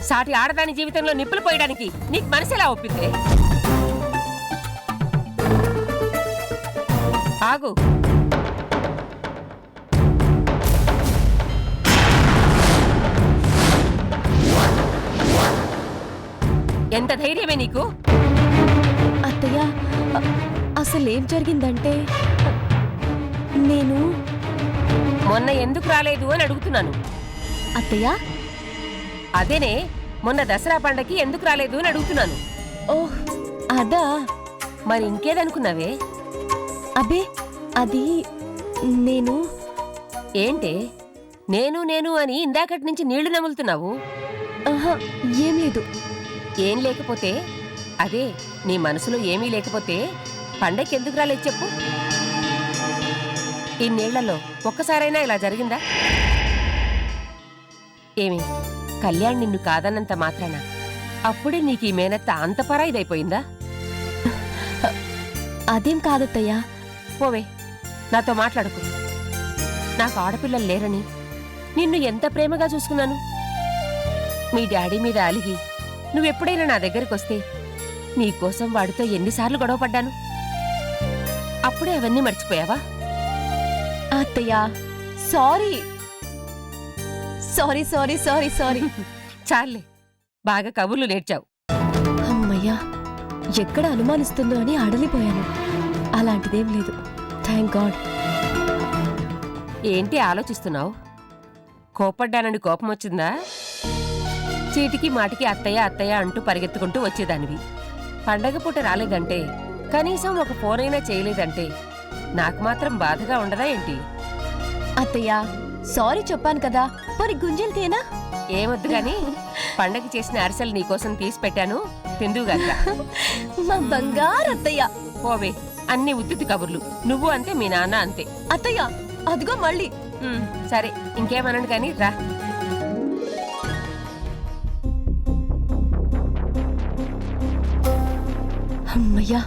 సాటి ఆడదాని జీవితంలో నిప్పులు పోయడానికి నీకు మనసు ఎలా ఒప్పింది? ఆగు. ఎంత ధైర్యమే నీకు? అత్తయ్య, అసలేం జరిగిందంటే నేను మొన్న ఎందుకు రాలేదు అని అడుగుతున్నాను. అత్తయ్య, అదేనే, మొన్న దసరా పండగకి ఎందుకు రాలేదు అని అడుగుతున్నాను. ఓహ్, అదా? మరి ఇంకేదనుకున్నావే? అబ్బే, అది నేను. ఏంటే నేను నేను అని ఇందాకటి నుంచి నీళ్లు నములుతున్నావు? ఏం లేదు. ఏం లేకపోతే అదే, నీ మనసులో ఏమీ లేకపోతే పండగకి ఎందుకు రాలేదు చెప్పు? ఇన్నేళ్లలో ఒక్కసారైనా ఇలా జరిగిందా? ఏమి, కళ్యాణ్ నిన్ను కాదన్నంత మాత్రాన అప్పుడే నీకు ఈ మేనత్త అంత పరాయిదైపోయిందా? అదేం కాదత్తయ్యా. పోవే, నాతో మాట్లాడకు. నాకు ఆడపిల్లలు లేరని నిన్ను ఎంత ప్రేమగా చూసుకున్నాను. మీ డాడీ మీద అలిగి నువ్వెప్పుడైనా నా దగ్గరికొస్తే నీకోసం వాడితో ఎన్నిసార్లు గొడవపడ్డాను. అప్పుడే అవన్నీ మర్చిపోయావా? అత్తయ్యా, sorry sorry sorry sorry sorry. చాలే, బాగా కబుర్లు నేర్చావు. అమ్మయ్యా, ఎక్కడ అనుమానిస్తుందో అని అడలిపోయాను. అలాంటిదేం లేదు, థ్యాంక్ గాడ్. ఏంటి ఆలోచిస్తున్నావు? కోపడ్డానని కోపం వచ్చిందా? చీటికి మాటికి అత్తయ్య అత్తయ్య అంటూ పరిగెత్తుకుంటూ వచ్చేదానివి. పండగ పూట రాలేదంటే కనీసం ఒక ఫోన్ అయినా చేయలేదంటే నాకు మాత్రం బాధగా ఉండదా ఏంటి? అత్తయ్య సారీ చెప్పాను కదా, మరి గుంజలు తేనా? ఏమొద్దు గాని పండగ చేసిన అరిసెలు నీకోసం తీసి పెట్టాను, తిందువుగాక. మా బంగారు అత్తయ్య. పోవే, అన్ని ఉత్తితి కబుర్లు. నువ్వు అంతే, మీ నాన్న అంతే. అత్తయ్య అదిగో మళ్ళీ. సరే, ఇంకేమనండి కానీ రా. అమ్మయ్యా,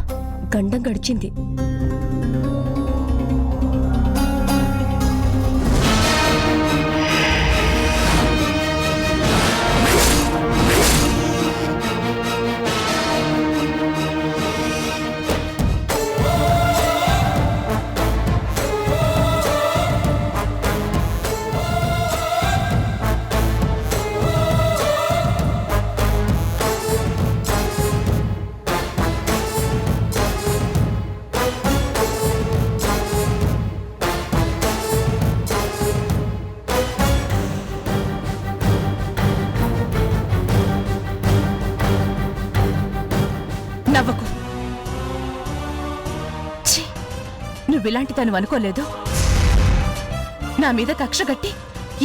గండం గడిచింది. నవ్వకు. నువ్విలాంటి తను అనుకోలేదు. నా మీద కక్ష కట్టి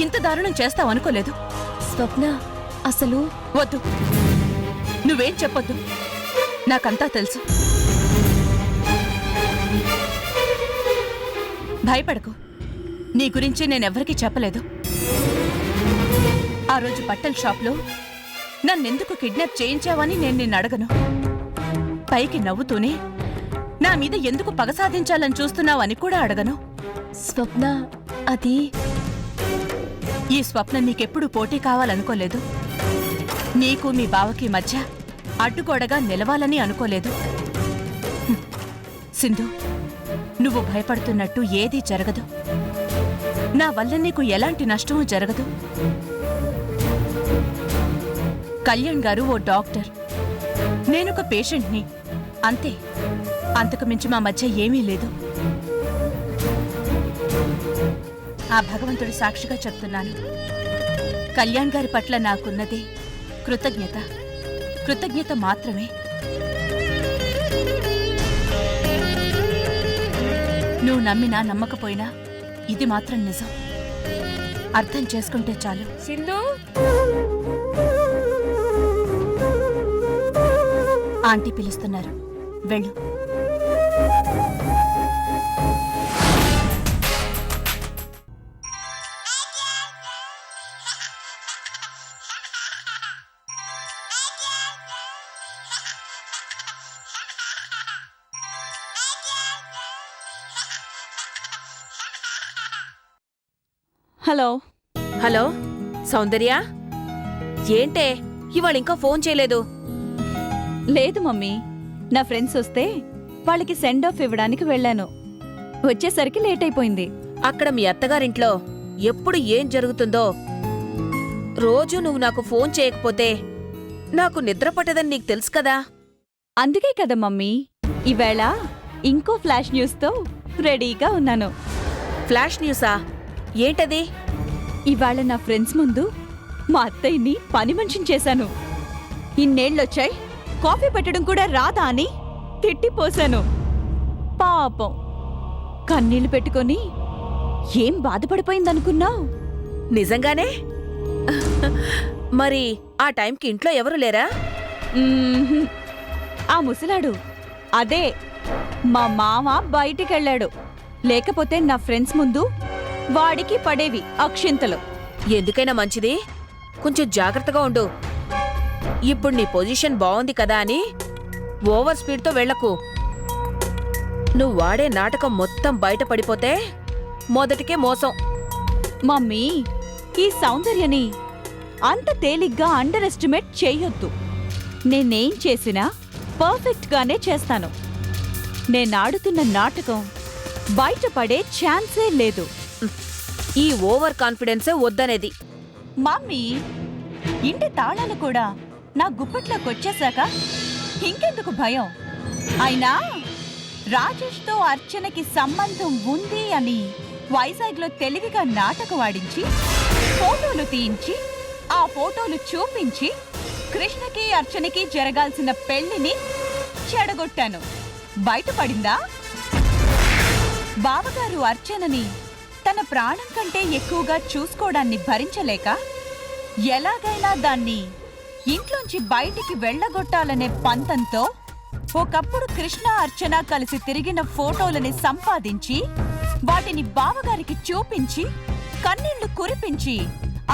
ఇంత దారుణం చేస్తావు అనుకోలేదు. స్వప్న, అసలు వద్దు, నువ్వేం చెప్పొద్దు, నాకంతా తెలుసు. భయపడకు, నీ గురించి నేనెవ్వరికీ చెప్పలేదు. ఆ రోజు బట్టల షాప్లో నన్నెందుకు కిడ్నాప్ చేయించావని నేను నిన్ను అడగను. పైకి నవ్వుతూనే నా మీద ఎందుకు పగ సాధించాలని చూస్తున్నావని కూడా అడగను. స్వప్న, అది ఈ స్వప్నం నీకెప్పుడు పోటీ కావాలనుకోలేదు. నీకు మీ బావకి మధ్య అడ్డుగోడగా నిలవాలని అనుకోలేదు. సింధు, నువ్వు భయపడుతున్నట్టు ఏదీ జరగదు. నా వల్ల నీకు ఎలాంటి నష్టమూ జరగదు. కళ్యాణ్ గారు ఓ డాక్టర్, నేనొక పేషెంట్ని, అంతే. అంతకు మించి మా మధ్య ఏమీ లేదు. ఆ భగవంతుడి సాక్షిగా చెప్తున్నాను, కళ్యాణ్ గారి పట్ల నాకున్నదే కృతజ్ఞత. కృతజ్ఞత మాత్రమే. నువ్వు నమ్మినా నమ్మకపోయినా ఇది మాత్రం నిజం. అర్థం చేసుకుంటే చాలు. సింధు, ఆంటీ పిలుస్తున్నారు, వెళ్ళు. హలో. హలో సౌందర్య, ఏంటే ఇవాళ ఇంకా ఫోన్ చేయలేదు? లేదు మమ్మీ, నా ఫ్రెండ్స్ వస్తే వాళ్ళకి సెండ్ ఆఫ్ ఇవ్వడానికి వెళ్ళాను. వచ్చేసరికి లేట్ అయిపోయింది. అక్కడ మీ అత్తగారింట్లో ఎప్పుడు ఏం జరుగుతుందో రోజు నువ్వు నాకు ఫోన్ చేయకపోతే నాకు నిద్ర పట్టదని నీకు తెలుసు కదా. అందుకే కదా మమ్మీ ఈవేళ ఇంకో ఫ్లాష్ న్యూస్తో రెడీగా ఉన్నాను. ఫ్లాష్ న్యూసా? ఏంటది? ఇవాళ నా ఫ్రెండ్స్ ముందు మా అత్తయ్యని పని మనిషిని చేశాను. ఇన్నేళ్ళొచ్చాయి, కాఫీ పెట్టడం కూడా రాదా అని తిట్టిపోశాను. పాపం కన్నీళ్లు పెట్టుకొని ఏం బాధపడిపోయిందనుకున్నావు? నిజంగానే? మరి ఆ టైంకి ఇంట్లో ఎవరు లేరా? ఆ ముసలాడు, అదే మా మామ బయటికెళ్ళాడు. లేకపోతే నా ఫ్రెండ్స్ ముందు వాడికి పడేవి అక్షింతలు. ఎందుకైనా మంచిది, కొంచెం జాగ్రత్తగా ఉండు. ఇప్పుడు నీ పొజిషన్ బాగుంది కదా అని ఓవర్ స్పీడ్తో వెళ్లకు. నువ్వు వాడే నాటకం మొత్తం బయటపడిపోతే మొదటికే మోసం. మమ్మీ, ఈ సౌందర్యని అంత తేలిగ్గా అండర్ ఎస్టిమేట్ చేయొద్దు. నేనేం చేసినా పర్ఫెక్ట్గానే చేస్తాను. నేనాడుతున్న నాటకం బయటపడే ఛాన్సే లేదు. ఈ ఓవర్ కాన్ఫిడెన్సే వద్దనేది. మమ్మీ, ఇంటి తాళాలు కూడా నా గుప్పట్లోకొచ్చేశాక ఇంకెందుకు భయం? అయినా రాజేష్తో అర్చనకి సంబంధం ఉంది అని వైజాగ్లో తెలివిగా నాటకవాడించి ఫోటోలు తీయించి ఆ ఫోటోలు చూపించి కృష్ణకి అర్చనకి జరగాల్సిన పెళ్లిని చెడగొట్టాను. బయటపడిందా? బావగారు అర్చనని తన ప్రాణం కంటే ఎక్కువగా చూసుకోవడాన్ని భరించలేక ఎలాగైనా దాన్ని ఇంట్లోంచి బయటికి వెళ్ళగొట్టాలనే పంతంతో ఒకప్పుడు కృష్ణ అర్చన కలిసి తిరిగిన ఫోటోలని సంపాదించి వాటిని బావగారికి చూపించి కన్నీళ్లు కురిపించి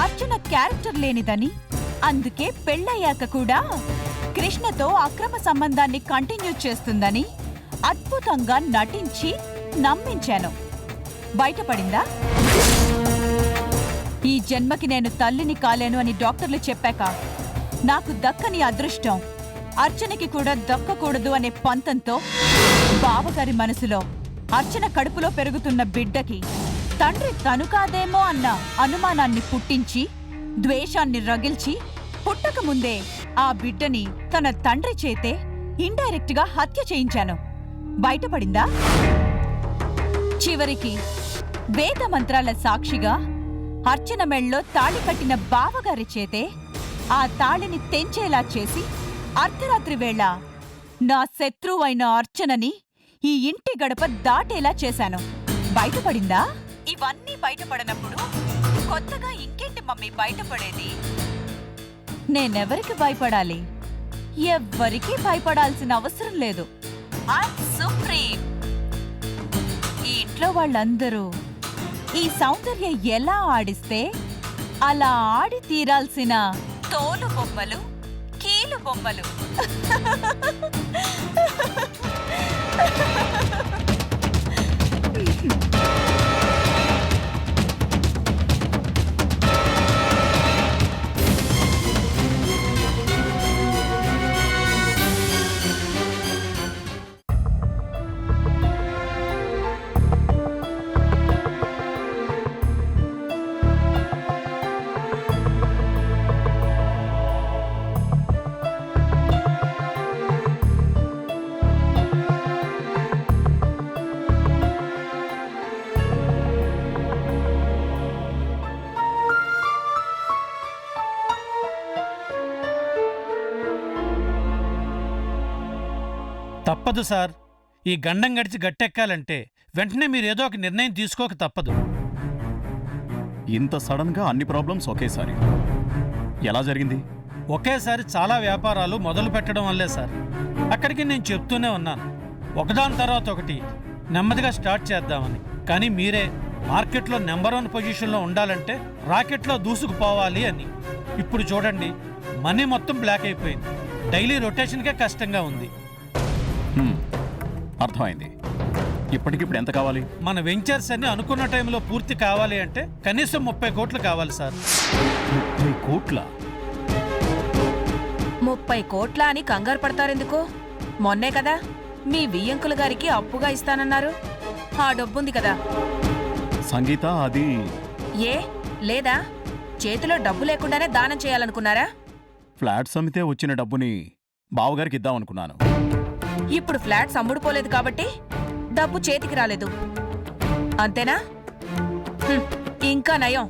అర్చన క్యారెక్టర్ లేనిదని, అందుకే పెళ్ళయ్యాక కూడా కృష్ణతో అక్రమ సంబంధాన్ని కంటిన్యూ చేస్తుందని అద్భుతంగా నటించి నమ్మించాను. బయటపడిందా? ఈ జన్మకి నేను తల్లిని కాలేను అని డాక్టర్లు చెప్పాక నాకు దక్కని అదృష్టం అర్చనకి కూడా దక్కకూడదు అనే పంతంతో బావగారి మనసులో అర్చన కడుపులో పెరుగుతున్న బిడ్డకి తండ్రి తను కాదేమో అన్న అనుమానాన్ని పుట్టించి ద్వేషాన్ని రగిల్చి పుట్టక ముందే ఆ బిడ్డని తన తండ్రి చేతే ఇండైరెక్ట్ గా హత్య చేయించాను. బయటపడిందా? చివరికి వేద మంత్రాల సాక్షిగా అర్చన మెళ్ళలో తాళి కట్టిన బావగారి చేతే ఆ తాళిని తెంచేలా చేసి అర్ధరాత్రి వేళ నా శత్రువైన అర్చనని ఈ ఇంటి గడప దాటేలా చేశాను. బయటపడిందా? ఇవన్నీ బయటపడనప్పుడు కొత్తగా ఇంకేంటి మమ్మీ బయటపడేది? నేనెవరికి భయపడాలి? ఎవ్వరికీ భయపడాల్సిన అవసరం లేదు. I'm supreme. ఈ ఇంట్లో వాళ్ళందరూ ఈ సౌందర్య ఎలా ఆడిస్తే అలా ఆడి తీరాల్సిన తోలు బొమ్మలు, కీలు బొమ్మలు. తప్పదు సార్. ఈ గండం గడిచి గట్టెక్కాలంటే వెంటనే మీరు ఏదో ఒక నిర్ణయం తీసుకోక తప్పదు. ఇంత సడన్గా అన్ని ప్రాబ్లమ్స్ ఒకేసారి ఎలా జరిగింది? ఒకేసారి చాలా వ్యాపారాలు మొదలు పెట్టడం వల్లే సార్. అక్కడికి నేను చెప్తూనే ఉన్నాను, ఒకదాని తర్వాత ఒకటి నెమ్మదిగా స్టార్ట్ చేద్దామని. కానీ మీరే మార్కెట్లో నెంబర్ 1 పొజిషన్లో ఉండాలంటే రాకెట్లో దూసుకుపోవాలి అని. ఇప్పుడు చూడండి, మనీ మొత్తం బ్లాక్ అయిపోయింది. డైలీ రొటేషన్కే కష్టంగా ఉంది. అర్థమైంది. ఇప్పటికిప్పుడు ఎంత కావాలి? మన వెంచర్స్ అన్ని అనుకున్న టైంలో పూర్తి కావాలి అంటే కనీసం 30 కోట్లు కావాలి సార్. 30 కోట్ల? 30 కోట్ల అని కంగారు పడతారెందుకు? మొన్నే కదా మీ వియ్యంకుల గారికి అప్పుగా ఇస్తానన్నారు. ఆ డబ్బుంది కదా. సంగీత, అది ఏ లేదా? చేతిలో డబ్బు లేకుండానే దానం చేయాలనుకున్నారా? ఫ్లాట్స్ అమ్మితే వచ్చిన డబ్బుని బావగారికి ఇద్దామనుకున్నాను. ఇప్పుడు ఫ్లాట్స్ అమ్ముడుపోలేదు కాబట్టి డబ్బు చేతికి రాలేదు, అంతేనా? ఇంకా నయం,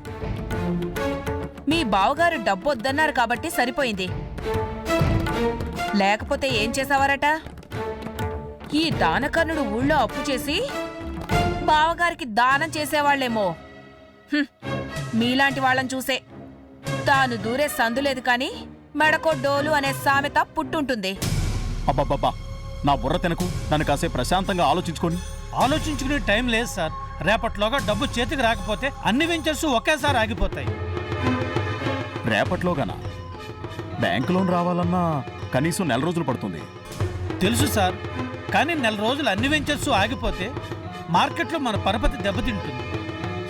మీ బావగారు డబ్బు వద్దన్నారు కాబట్టి సరిపోయింది. లేకపోతే ఏం చేసావారట? ఈ దానకర్ణుడు ఊళ్ళో అప్పు చేసి బావగారికి దానం చేసేవాళ్లేమో. మీలాంటి వాళ్ళని చూసే తాను దూరే సందులేదు కాని మెడకో డోలు అనే సామెత పుట్టుంటుంది. అబ్బబ్బబ్బా, నా బుర్ర తినకు. నన్ను కాసేపు ప్రశాంతంగా ఆలోచించుకునే టైం లేదు సార్. రేపట్లోగా డబ్బు చేతికి రాకపోతే అన్ని వెంచర్స్ ఒకేసారి ఆగిపోతాయి. రేపట్లోగానా? బ్యాంకు లోన్ రావాలన్నా కనీసం 4 రోజులు పడుతుంది. తెలుసు సార్, కానీ 4 రోజులు అన్ని వెంచర్స్ ఆగిపోతే మార్కెట్లో మన పరపతి దెబ్బతింటుంది.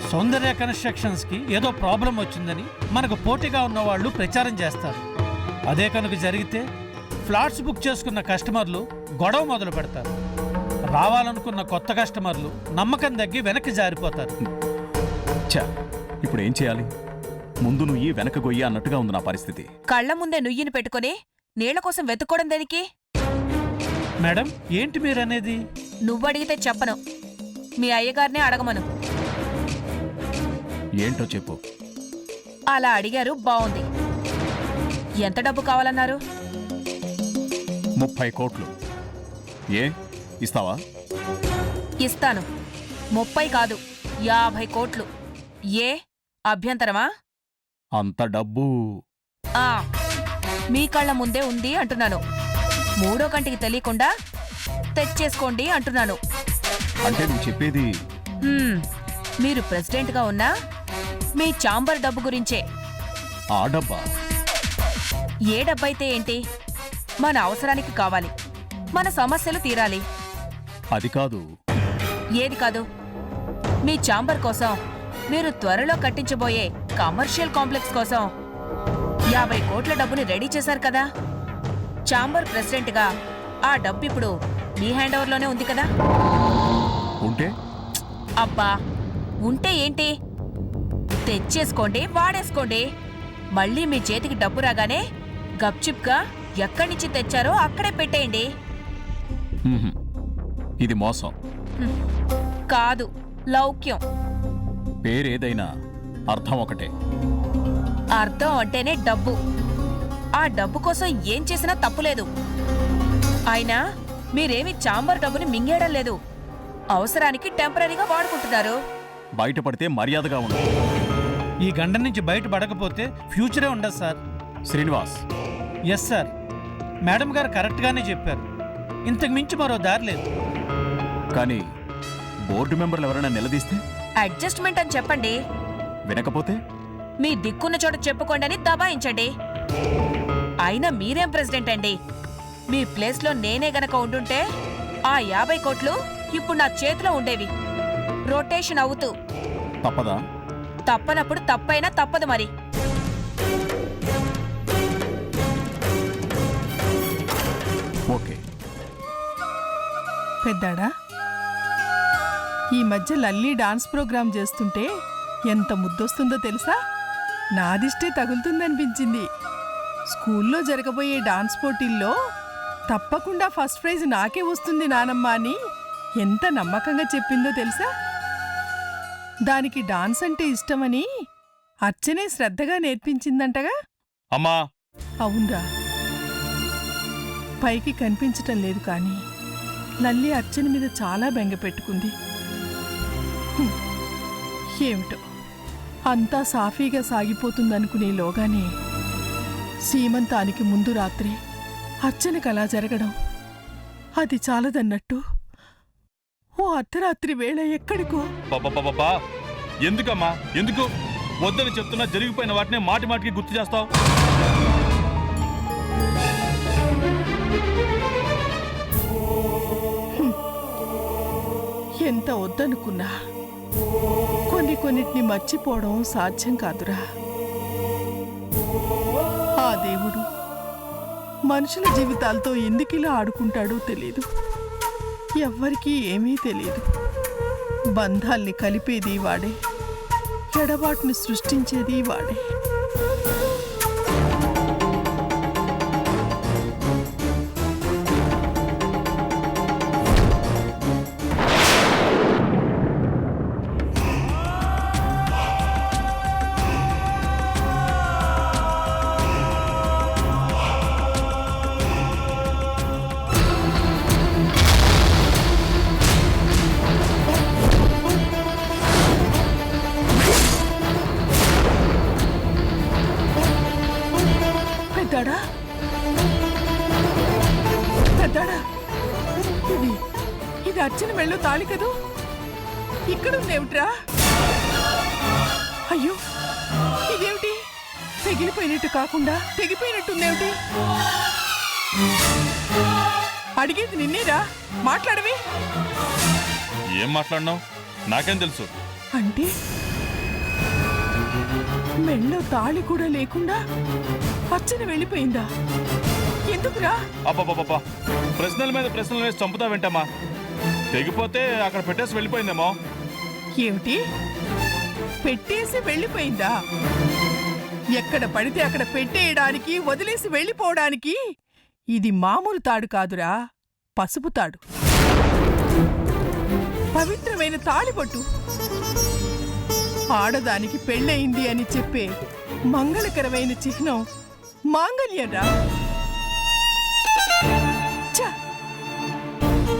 సౌందర్య కన్స్ట్రక్షన్స్కి ఏదో ప్రాబ్లం వచ్చిందని మనకు పోటీగా ఉన్న వాళ్ళు ప్రచారం చేస్తారు. అదే కనుక జరిగితే ఫ్లాట్స్ బుక్ చేసుకున్న కస్టమర్లు గొడవ మొదలు పెడతారు. రావాలనుకున్న కొత్త కస్టమర్లు నమ్మకం తగ్గి వెనక్కి జారిపోతారు. ఇప్పుడు ఏం చేయాలి? ముందు నుయ్యి వెనక గొయ్యి అన్నట్టుగా ఉంది నా పరిస్థితి. కళ్ల ముందే నుయ్యిని పెట్టుకుని నీళ్ల కోసం వెతుక్కోవడం దేనికి? మేడం, ఏంటి మీరనేది? నువ్వడిగితే చెప్పను, మీ అయ్యగారినే అడగమను. ఏంటో చెప్పు. అలా అడిగారు, బావుంది. ఎంత డబ్బు కావాలన్నారు? 30 కోట్లు. ఏ ఇస్తావా? ఇస్తాను. 30 కాదు, 50 కోట్లు. ఏ అభ్యంతరమా? అంత డబ్బు ఆ మీ కళ్ళ ముందే ఉంది అంటున్నాను. మూడో కంటికి తెలియకుండా తెచ్చేసుకోండి అంటున్నాను. అంటే నువ్వు చెప్పేది మీరు ప్రెసిడెంట్గా ఉన్నా మీ ఛాంబర్ డబ్బు గురించే. ఆ డబ్బా? ఏ డబ్బైతే ఏంటి, మన అవసరానికి కావాలి, మన సమస్యలు తీరాలి. అది కాదు. ఏది కాదు? మీ ఛాంబర్ కోసం, మీరు త్వరలో కట్టించబోయే కమర్షియల్ కాంప్లెక్స్ కోసం 50 కోట్ల డబ్బుని రెడీ చేశారు కదా. ఛాంబర్ ప్రెసిడెంట్గా ఆ డబ్బు ఇప్పుడు మీ హ్యాండ్ ఓవర్లోనే ఉంది కదా. ఉంటే? అబ్బా, ఉంటే ఏంటి, తెచ్చేసుకోండి, వాడేసుకోండి. మళ్ళీ మీ చేతికి డబ్బు రాగానే గప్చిప్గా ఎక్కడి నుంచి తెచ్చారో అక్కడే పెట్టేయండి. ఇది మోసం కాదు, లౌక్యం. పేరేదైనా అర్థం ఒకటే. అర్థం అంటేనే డబ్బు. ఆ డబ్బు కోసం ఏం చేసినా తప్పులేదు. అయినా మీరేమి ఛాంబర్ డబ్బుని మింగేయడం లేదు, అవసరానికి టెంపరీగా వాడుకుంటున్నారు. బయటపడితే మర్యాదగా ఉండదు. ఈ గండం నుంచి బయటపడకపోతే ఫ్యూచరే ఉండదు sir. Srinivas. Yes sir, madam గారు కరెక్ట్గానే చెప్పారు. ఇంతకు మించి మరో దారి లేదు. కానీ బోర్డు మెంబర్లు ఎవరైనా నిలదీస్తే? అడ్జస్ట్మెంట్ అని చెప్పండి. వినకపోతే? మీ దిక్కున్న చోట చెప్పుకోండి అని దబాయించండి. అయినా మీరేం ప్రెసిడెంట్ అండి? మీ ప్లేస్లో నేనే గనక ఉండుంటే ఆ 50 కోట్లు ఇప్పుడు నా చేతిలో ఉండేవి, రొటేషన్ అవుతూ. తప్పదా? తప్పనప్పుడు తప్పైనా తప్పదు మరి. ఓకే. పెద్దాడా, ఈ మధ్య లల్లీ డాన్స్ ప్రోగ్రాం చేస్తుంటే ఎంత ముద్దొస్తుందో తెలుసా? నాదిష్టే తగులుతుందనిపించింది. స్కూల్లో జరగబోయే డాన్స్ పోటీల్లో తప్పకుండా ఫస్ట్ ప్రైజ్ నాకే వస్తుంది నానమ్మ అని ఎంత నమ్మకంగా చెప్పిందో తెలుసా? దానికి డాన్స్ అంటే ఇష్టమని అర్చనే శ్రద్ధగా నేర్పించిందంటగా. అమ్మా. అవునరా, పైకి కనిపించటం లేదు కానీ లల్లి అర్చన మీద చాలా బెంగ పెట్టుకుంది. ఏమిటో అంతా సాఫీగా సాగిపోతుందనుకునేలోగానే సీమంతానికి ముందు రాత్రి అర్చనకు అలా జరగడం, అది చాలదన్నట్టు ఓ అర్ధరాత్రి వేళ ఎక్కడికో. ఎందుకమ్మా, ఎందుకు వద్దని చెప్తున్నా జరిగిపోయిన వాటిని మాటి మాటికి గుర్తు చేస్తావు? ఎంత వద్దనుకున్నా కొన్నిటిని మర్చిపోవడం సాధ్యం కాదురా. ఆ దేవుడు మనుషుల జీవితాలతో ఎందుకిలా ఆడుకుంటాడో తెలీదు. ఎవ్వరికీ ఏమీ తెలియదు. బంధాల్ని కలిపేది వాడే, ఎడబాటుని సృష్టించేది వాడే. ఇది అర్చన మెళ్ళో తాళి కదూ, ఇక్కడుందేమిట్రా? అయ్యో, ఇదేమిటి తెగిలిపోయినట్టు కాకుండా తెగిపోయినట్టుందేమిటి? అడిగేది నిన్నేరా, మాట్లాడవి. ఏం మాట్లాడినావు? నాకేం తెలుసు? అంటే మెళ్ళో తాళి కూడా లేకుండా అర్చన వెళ్ళిపోయిందా? ఎందుకురా? అబ్బా, ప్రశ్నల మీద ప్రశ్నలు వేసి చంపుతా వింటామా? తెగిపోతే అక్కడ పెట్టేసి వెళ్ళిపోయిందేమో. ఏమిటి, పెట్టేసి వెళ్ళిపోయిందా? ఎక్కడ పడితే అక్కడ పెట్టేయడానికి, వదిలేసి వెళ్ళిపోవడానికి ఇది మామూలు తాడు కాదురా, పసుపు తాడు, పవిత్రమైన తాళిబొట్టు. ఆడదానికి పెళ్ళయింది అని చెప్పే మంగళకరమైన చిహ్నం మాంగళ్యం రా.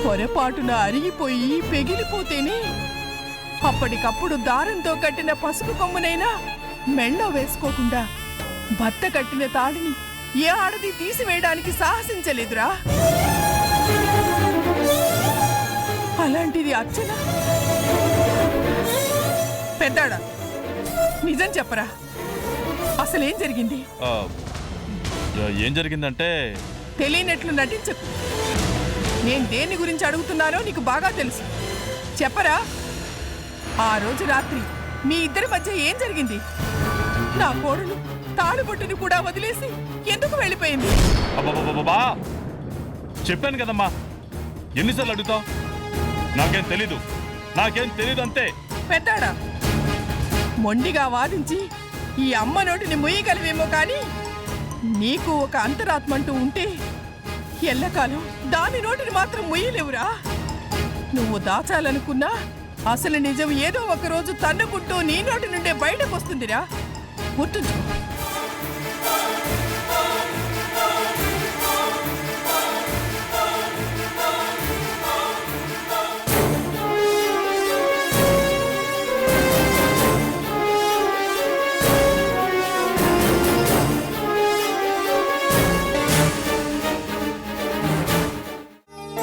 పొరపాటున అరిగిపోయి పెగిలిపోతేనే అప్పటికప్పుడు దారంతో కట్టిన పసుపు కొమ్మునైనా మెళ్ళో వేసుకోకుండా భర్త కట్టిన తాడిని ఏ ఆడది తీసివేయడానికి సాహసించలేదురా. అలాంటిది అర్చన. పెద్దాడా, నిజం చెప్పరా, అసలేం జరిగింది? ఏం జరిగిందంటే తెలియనట్లు నటించకు. నేను దేని గురించి అడుగుతున్నానో నీకు బాగా తెలుసు. చెప్పరా, ఆ రోజు రాత్రి మీ ఇద్దరి మధ్య ఏం జరిగింది? నా కోడలు తాళిబొట్టుని కూడా వదిలేసి ఎందుకు వెళ్ళిపోయింది? అబ్బబ్బబ్బబ్బా! చెప్పాను కదమ్మా, ఎన్నిసార్లు అడుగుతావు? నాకేం తెలీదు అంతే. పెద్దాడా, మొండిగా వాదించి ఈ అమ్మ నోటిని ముయ్యగలవేమో కానీ నీకు ఒక అంతరాత్మంటూ ఉంటే ఎల్లకాలం దాని నోటిని మాత్రం ముయ్యలేవురా. నువ్వు దాచాలనుకున్నా అసలు నిజం ఏదో ఒక రోజు తన్నుకుంటూ నీ నోటి నుండే బయటకు వస్తుందిరా. గుర్తుంచుకో.